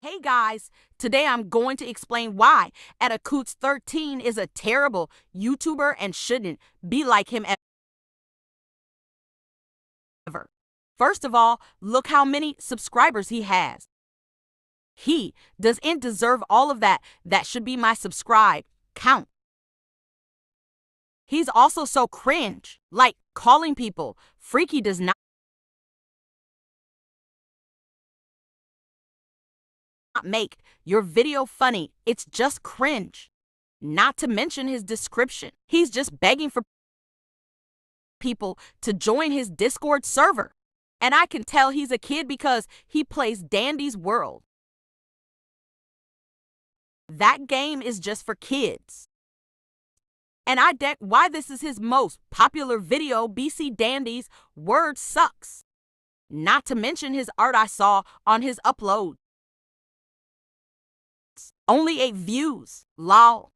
Hey guys, today I'm going to explain why Attacoots13 is a terrible YouTuber and shouldn't be like him ever. First of all, look how many subscribers he has. He doesn't deserve all of that. That should be my subscribe count. He's also so cringe, like calling people freaky does not make your video funny. It's just cringe. Not to mention his description. He's just begging for people to join his Discord server. And I can tell he's a kid because he plays Dandy's World. That game is just for kids. And I get why this is his most popular video. BC Dandy's Word sucks. Not to mention his art I saw on his upload. Only 8 views. Lol.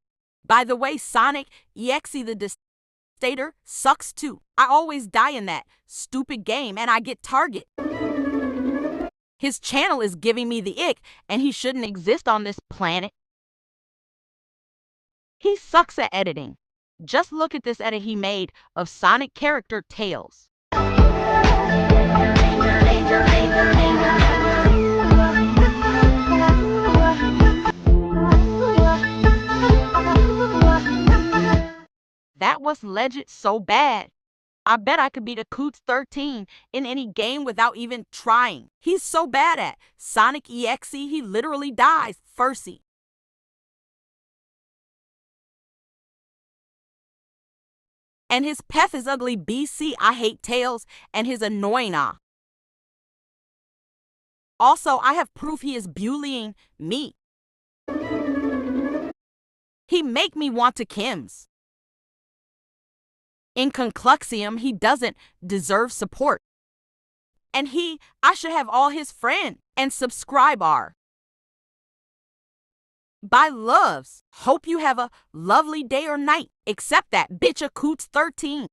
By the way, Sonic EXE the Devastator sucks too. I always die in that stupid game and I get target. His channel is giving me the ick and he shouldn't exist on this planet. He sucks at editing. Just look at this edit he made of Sonic character Tails. That was legit so bad. I bet I could beat Attacoots13 in any game without even trying. He's so bad at Sonic EXE, he literally dies firsty. And his peth is ugly. BC, I hate Tails and his annoying Also, I have proof he is bullying me. He make me want to Kims. In conclusion, he doesn't deserve support. And I should have all his friends and subscribe. Bye loves. Hope you have a lovely day or night. Except that bitch Attacoots13.